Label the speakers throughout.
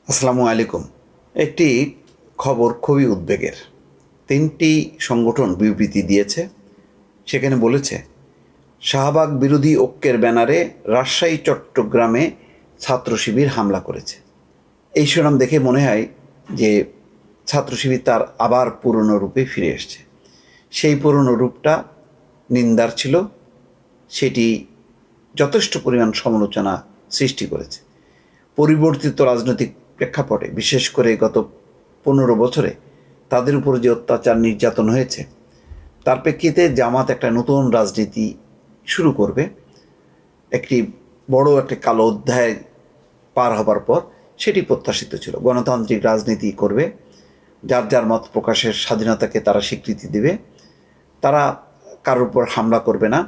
Speaker 1: আসসালামু আলাইকুম। একটি খবর খুবই উদ্বেগের। ৩টি সংগঠন বিবৃতি দিয়েছে। সেখানে বলেছে, শাহবাগ বিরোধী ঐক্যের ব্যানারে রাজশাহী চট্টগ্রামে ছাত্র শিবির হামলা করেছে। এই শিরোনাম দেখে মনে হয় যে ছাত্র শিবির তার আবার পুরনো রূপে ফিরে এসছে। সেই পুরনো রূপটা নিন্দার ছিল, সেটি যথেষ্ট পরিমাণ সমালোচনা সৃষ্টি করেছে। পরিবর্তিত রাজনৈতিক প্রেক্ষাপটে, বিশেষ করে গত 15 বছরে তাদের উপর যে অত্যাচার নির্যাতন হয়েছে, তার প্রেক্ষিতে জামাত একটা নতুন রাজনীতি শুরু করবে। একটি বড় একটা কালো অধ্যায় পার হবার পর সেটি প্রত্যাশিত ছিল। গণতান্ত্রিক রাজনীতি করবে, যার যার মত প্রকাশের স্বাধীনতাকে তারা স্বীকৃতি দেবে, তারা কারোর উপর হামলা করবে না,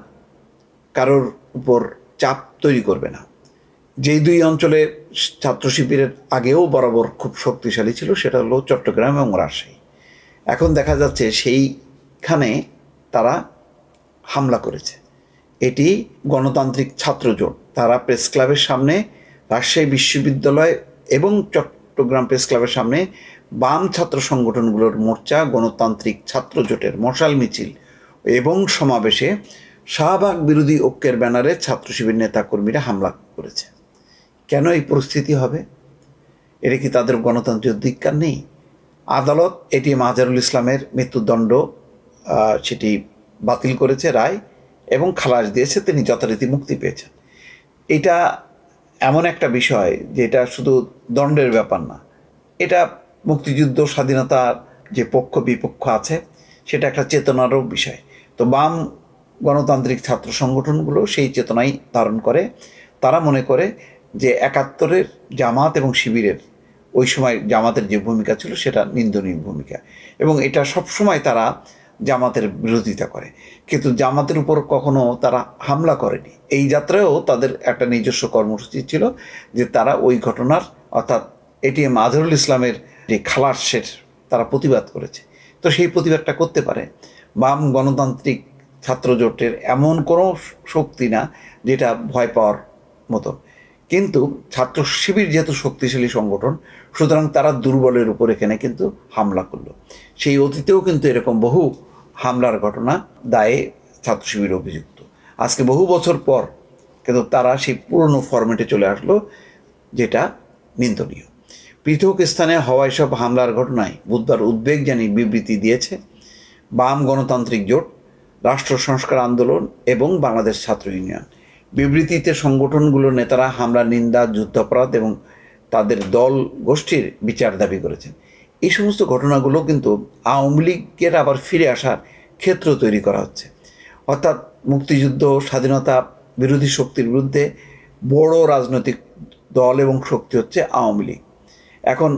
Speaker 1: কারোর উপর চাপ তৈরি করবে না। যেই দুই অঞ্চলে ছাত্র শিবিরের আগেও বরাবর খুব শক্তিশালী ছিল, সেটা হলো চট্টগ্রাম এবং রাজশাহী। এখন দেখা যাচ্ছে সেইখানে তারা হামলা করেছে। এটি গণতান্ত্রিক ছাত্র জোট, তারা প্রেস ক্লাবের সামনে, রাজশাহী বিশ্ববিদ্যালয় এবং চট্টগ্রাম প্রেস ক্লাবের সামনে বাম ছাত্র সংগঠনগুলোর মোর্চা, গণতান্ত্রিক ছাত্র জোটের মশাল মিছিল এবং সমাবেশে শাহবাগ বিরোধী ঐক্যের ব্যানারে ছাত্র শিবির নেতাকর্মীরা হামলা করেছে। কেন এই পরিস্থিতি হবে? এটা কি তাদের গণতন্ত্রের অধিকার নেই? আদালত এটিএম আজহারুল ইসলামের মৃত্যুদণ্ড সেটি বাতিল করেছে রায়, এবং খালাস দিয়েছে, তিনি যথারীতি মুক্তি পেয়েছেন। এটা এমন একটা বিষয় যেটা শুধু দণ্ডের ব্যাপার না, এটা মুক্তিযুদ্ধ স্বাধীনতার যে পক্ষ বিপক্ষ আছে সেটা একটা চেতনারও বিষয়। তো বাম গণতান্ত্রিক ছাত্র সংগঠনগুলো সেই চেতনাই ধারণ করে। তারা মনে করে যে 71-এর জামাত এবং শিবিরের, ওই সময় জামাতের যে ভূমিকা ছিল সেটা নিন্দনীয় ভূমিকা, এবং এটা সবসময় তারা জামাতের বিরোধিতা করে। কিন্তু জামাতের উপর কখনো তারা হামলা করেনি। এই যাত্রায়ও তাদের একটা নিজস্ব কর্মসূচি ছিল যে তারা ওই ঘটনার, অর্থাৎ এটিএম আজহারুল ইসলামের যে খালাসের তারা প্রতিবাদ করেছে। তো সেই প্রতিবাদটা করতে পারে। বাম গণতান্ত্রিক ছাত্র জোটের এমন কোনো শক্তি না যেটা ভয় পাওয়ার মতো। কিন্তু ছাত্র শিবির যেহেতু শক্তিশালী সংগঠন, সুতরাং তারা দুর্বলের উপর এখানে কিন্তু হামলা করলো। সেই অতীতেও কিন্তু এরকম বহু হামলার ঘটনা দায়ে ছাত্র শিবির অভিযুক্ত। আজকে বহু বছর পর কিন্তু তারা সেই পুরনো ফরম্যাটে চলে আসলো, যেটা নিন্দনীয়। পৃথক স্থানে হওয়া এসব হামলার ঘটনায় বুধবার উদ্বেগ জানিয়ে বিবৃতি দিয়েছে বাম গণতান্ত্রিক জোট, রাষ্ট্র সংস্কার আন্দোলন এবং বাংলাদেশ ছাত্র ইউনিয়ন। বিবৃতিতে সংগঠনগুলোর নেতারা হামলার নিন্দা, যুদ্ধাপরাধ এবং তাদের দল গোষ্ঠীর বিচার দাবি করেছেন। এই সমস্ত ঘটনাগুলো কিন্তু আওয়ামী লীগের আবার ফিরে আসার ক্ষেত্র তৈরি করা হচ্ছে। অর্থাৎ মুক্তিযুদ্ধ, স্বাধীনতা বিরোধী শক্তির বিরুদ্ধে বড় রাজনৈতিক দল এবং শক্তি হচ্ছে আওয়ামী লীগ। এখন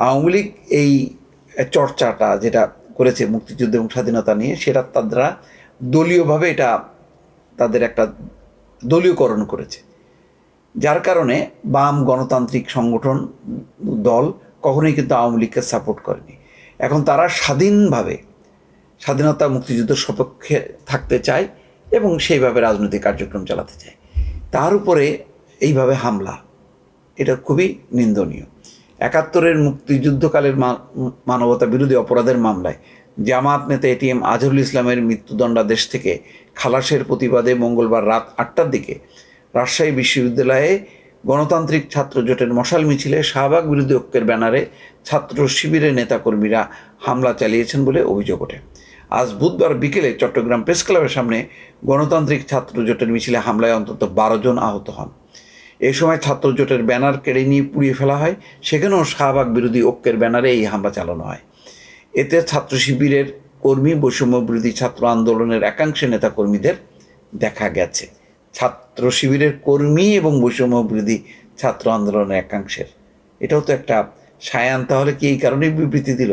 Speaker 1: আওয়ামী লীগ এই চর্চাটা যেটা করেছে মুক্তিযুদ্ধ এবং স্বাধীনতা নিয়ে, সেটা তারা দলীয়ভাবে এটা তাদের একটা দলীয়করণ করেছে, যার কারণে বাম গণতান্ত্রিক সংগঠন দল কখনোই কিন্তু আওয়ামী লীগকে সাপোর্ট করেনি। এখন তারা স্বাধীনভাবে স্বাধীনতা মুক্তিযুদ্ধের সপক্ষে থাকতে চায় এবং সেইভাবে রাজনৈতিক কার্যক্রম চালাতে চায়। তার উপরে এইভাবে হামলা, এটা খুবই নিন্দনীয়। 71-এর মুক্তিযুদ্ধকালের মানবতা বিরোধী অপরাধের মামলায় জামাত নেতা এটিএম আজহারুল ইসলামের মৃত্যুদণ্ডাদেশ থেকে খালাসের প্রতিবাদে মঙ্গলবার রাত 8টার দিকে রাজশাহী বিশ্ববিদ্যালয়ে গণতান্ত্রিক ছাত্র জোটের মশাল মিছিলে শাহবাগ বিরোধী ঐক্যের ব্যানারে ছাত্র শিবিরের নেতাকর্মীরা হামলা চালিয়েছেন বলে অভিযোগ ওঠে। আজ বুধবার বিকেলে চট্টগ্রাম প্রেস ক্লাবের সামনে গণতান্ত্রিক ছাত্র জোটের মিছিলে হামলায় অন্তত 12 জন আহত হন। এই সময় ছাত্র জোটের ব্যানার কেড়ে নিয়ে পুড়িয়ে ফেলা হয়। সেখানেও শাহবাগ বিরোধী ঐক্যের ব্যানারে এই হামলা চালানো হয়। এতে ছাত্র শিবিরের কর্মী, বৈষম্য বিরোধী ছাত্র আন্দোলনের একাংশের নেতাকর্মীদের দেখা গেছে। ছাত্র শিবিরের কর্মী এবং বৈষম্য বিরোধী ছাত্র আন্দোলনের একাংশের, এটাও তো একটা সায়ান। তাহলে কি এই কারণেই বিবৃতি দিল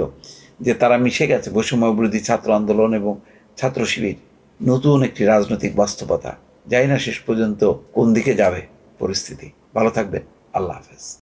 Speaker 1: যে তারা মিশে গেছে বৈষম্য বিরোধী ছাত্র আন্দোলন এবং ছাত্র শিবির? নতুন একটি রাজনৈতিক বাস্তবতা। জানি না শেষ পর্যন্ত কোন দিকে যাবে পরিস্থিতি। ভালো থাকবেন। আল্লাহ হাফেজ।